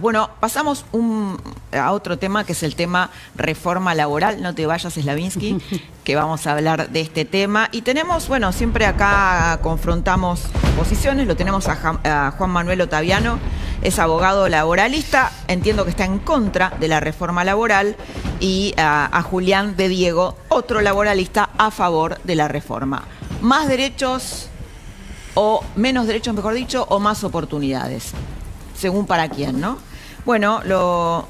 Bueno, pasamos a otro tema que es el tema reforma laboral. No te vayas, Slavinsky, que vamos a hablar de este tema. Y tenemos, bueno, siempre acá confrontamos posiciones. Lo tenemos a Juan Manuel Ottaviano, es abogado laboralista. Entiendo que está en contra de la reforma laboral. Y a Julián de Diego, otro laboralista a favor de la reforma. ¿Más derechos o menos derechos, mejor dicho, o más oportunidades? Según para quién, ¿no? Bueno, lo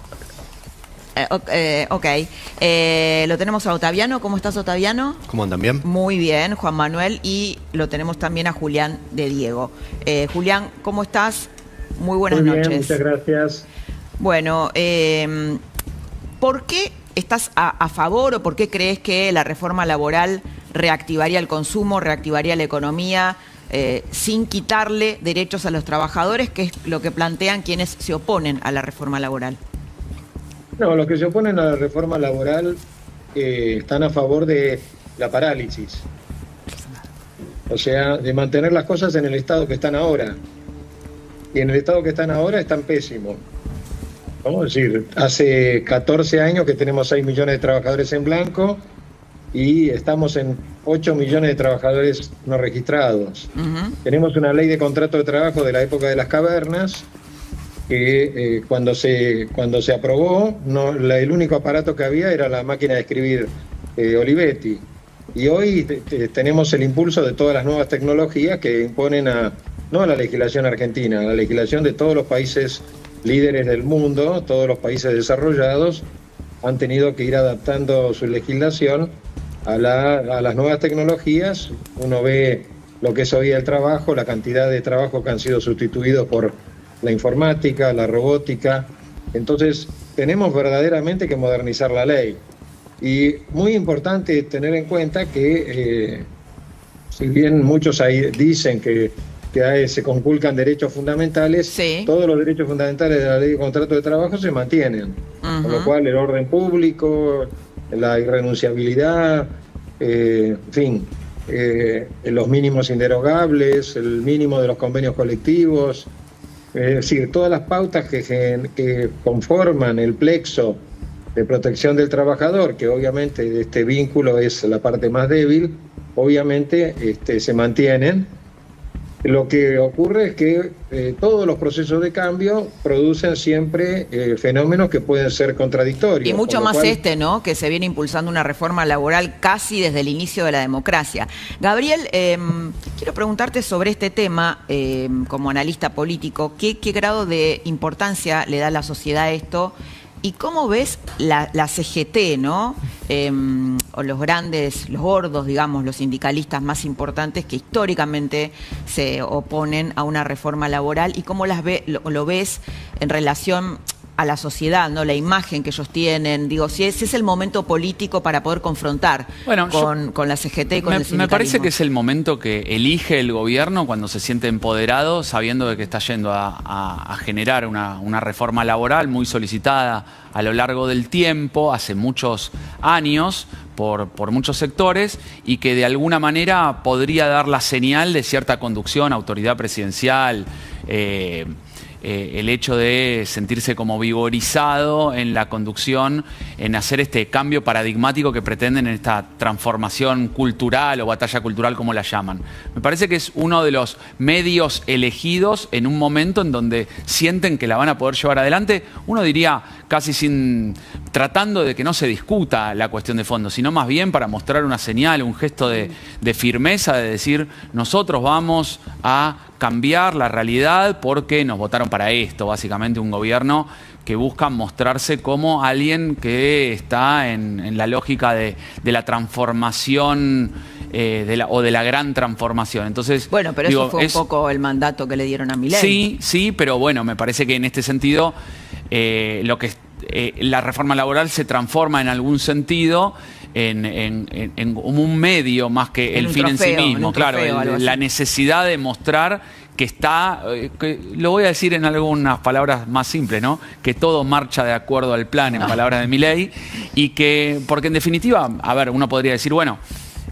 tenemos a Ottaviano. ¿Cómo estás, Ottaviano? ¿Cómo andan? ¿Bien? Muy bien, Juan Manuel. Y lo tenemos también a Julián de Diego. Julián, ¿cómo estás? Muy buenas noches. Muy bien, muchas gracias. Bueno, ¿por qué estás a favor o por qué crees que la reforma laboral reactivaría el consumo, reactivaría la economía, sin quitarle derechos a los trabajadores, que es lo que plantean quienes se oponen a la reforma laboral? No, los que se oponen a la reforma laboral están a favor de la parálisis. O sea, de mantener las cosas en el estado que están ahora. Y en el estado que están ahora están pésimos. Vamos a decir, hace 14 años que tenemos 6 millones de trabajadores en blanco y estamos en 8 millones de trabajadores no registrados. Tenemos una ley de contrato de trabajo de la época de las cavernas que cuando se aprobó, el único aparato que había era la máquina de escribir Olivetti. Y hoy tenemos el impulso de todas las nuevas tecnologías que imponen no a la legislación argentina, a la legislación de todos los países líderes del mundo. Todos los países desarrollados han tenido que ir adaptando su legislación a las nuevas tecnologías. Uno ve lo que es hoy el trabajo, la cantidad de trabajo que han sido sustituidos por la informática, la robótica. Entonces tenemos verdaderamente que modernizar la ley. Y muy importante tener en cuenta que si bien muchos ahí dicen que se conculcan derechos fundamentales, sí, todos los derechos fundamentales de la ley de contrato de trabajo se mantienen. Con lo cual el orden público, la irrenunciabilidad, en fin, los mínimos inderogables, el mínimo de los convenios colectivos, es decir, todas las pautas que conforman el plexo de protección del trabajador, que obviamente este vínculo es la parte más débil, obviamente se mantienen. Lo que ocurre es que todos los procesos de cambio producen siempre fenómenos que pueden ser contradictorios. Y mucho más ¿no? Que se viene impulsando una reforma laboral casi desde el inicio de la democracia. Gabriel, quiero preguntarte sobre este tema, como analista político, ¿qué grado de importancia le da la sociedad a esto? ¿Y cómo ves la CGT, ¿no? O los gordos, digamos, los sindicalistas más importantes que históricamente se oponen a una reforma laboral? ¿Y cómo lo ves en relación a la sociedad, ¿no? La imagen que ellos tienen, digo, si ese es el momento político para poder confrontar con la CGT y con el sindicalismo. Me parece que es el momento que elige el gobierno cuando se siente empoderado, sabiendo de que está yendo a generar una reforma laboral muy solicitada a lo largo del tiempo, hace muchos años, por muchos sectores, y que de alguna manera podría dar la señal de cierta conducción, autoridad presidencial, el hecho de sentirse como vigorizado en la conducción, en hacer este cambio paradigmático que pretenden en esta transformación cultural o batalla cultural, como la llaman. Me parece que es uno de los medios elegidos en un momento en donde sienten que la van a poder llevar adelante, uno diría casi tratando de que no se discuta la cuestión de fondo, sino más bien para mostrar una señal, un gesto de firmeza, de decir, nosotros vamos a cambiar la realidad porque nos votaron para esto. Básicamente un gobierno que busca mostrarse como alguien que está en la lógica de la transformación o de la gran transformación. Entonces, bueno, pero eso fue un poco el mandato que le dieron a Milei. Sí, pero bueno, me parece que en este sentido la reforma laboral se transforma en algún sentido en un medio más que el fin en sí mismo. Claro, la necesidad de mostrar que está, lo voy a decir en algunas palabras más simples, ¿no? Que todo marcha de acuerdo al plan, en palabras de Milei, y porque en definitiva, a ver, uno podría decir, bueno,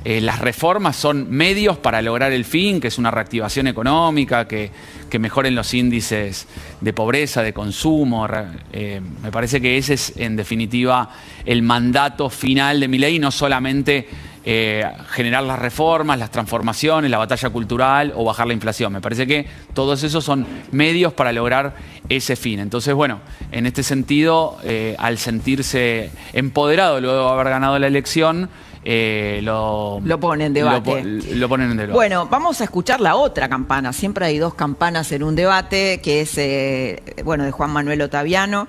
las reformas son medios para lograr el fin, que es una reactivación económica, que mejoren los índices de pobreza, de consumo. Me parece que ese es, en definitiva, el mandato final de Milei, no solamente generar las reformas, las transformaciones, la batalla cultural o bajar la inflación. Me parece que todos esos son medios para lograr ese fin. Entonces, bueno, en este sentido, al sentirse empoderado luego de haber ganado la elección, lo pone en debate. Lo ponen en debate. Bueno, vamos a escuchar la otra campana. Siempre hay dos campanas en un debate, que es de Juan Manuel Ottaviano,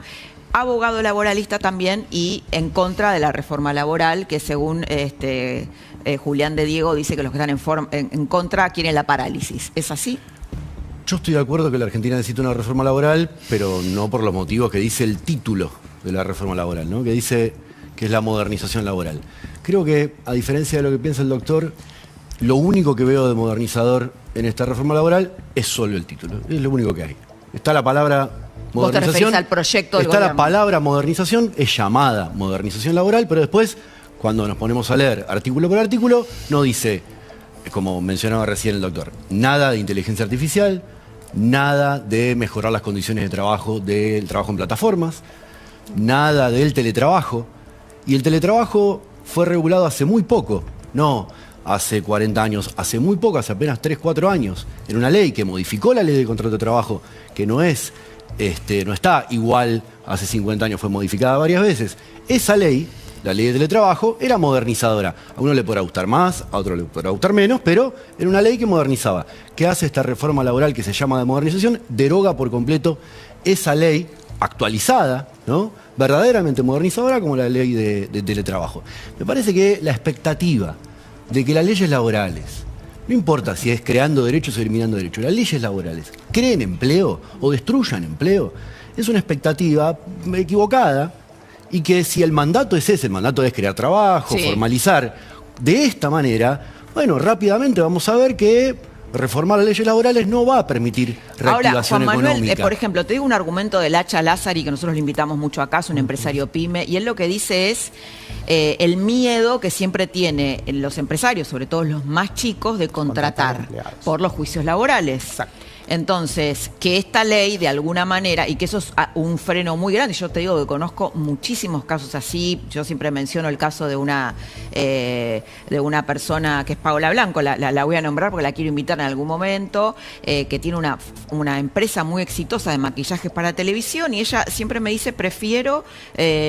abogado laboralista también y en contra de la reforma laboral, que según Julián de Diego dice que los que están en contra quieren la parálisis. ¿Es así? Yo estoy de acuerdo que la Argentina necesita una reforma laboral, pero no por los motivos que dice el título de la reforma laboral, ¿no? Que dice que es la modernización laboral. Creo que, a diferencia de lo que piensa el doctor, lo único que veo de modernizador en esta reforma laboral es solo el título. Es lo único que hay. Está la palabra modernización. ¿Vos te referís al proyecto del Está gobierno? la palabra modernización, es llamada modernización laboral, pero después, cuando nos ponemos a leer artículo por artículo, no dice, como mencionaba recién el doctor, nada de inteligencia artificial, nada de mejorar las condiciones de trabajo del trabajo en plataformas, nada del teletrabajo. Y el teletrabajo fue regulado hace muy poco, no hace 40 años, hace muy poco, hace apenas 3, 4 años, en una ley que modificó la ley de contrato de trabajo, que no está igual, hace 50 años fue modificada varias veces. Esa ley, la ley de teletrabajo, era modernizadora. A uno le podrá gustar más, a otro le podrá gustar menos, pero era una ley que modernizaba. ¿Qué hace esta reforma laboral que se llama de modernización? Deroga por completo esa ley actualizada, ¿no? Verdaderamente modernizadora como la ley de teletrabajo. Me parece que la expectativa de que las leyes laborales, no importa si es creando derechos o eliminando derechos, las leyes laborales creen empleo o destruyan empleo, es una expectativa equivocada, y que si el mandato es ese, el mandato es crear trabajo, sí, formalizar de esta manera, bueno, rápidamente vamos a ver que reformar las leyes laborales no va a permitir reactivación Ahora, Juan Manuel, económica. por ejemplo, te digo un argumento del Hacha Lázari, que nosotros le invitamos mucho acá, es un empresario pyme, y él lo que dice es el miedo que siempre tiene los empresarios, sobre todo los más chicos, de contratar por los juicios laborales. Exacto. Entonces, que esta ley de alguna manera, y que eso es un freno muy grande, yo te digo que conozco muchísimos casos así, yo siempre menciono el caso de una persona que es Paola Blanco, la voy a nombrar porque la quiero invitar en algún momento, que tiene una empresa muy exitosa de maquillajes para televisión, y ella siempre me dice, prefiero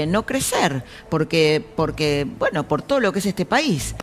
no crecer, porque bueno, por todo lo que es este país.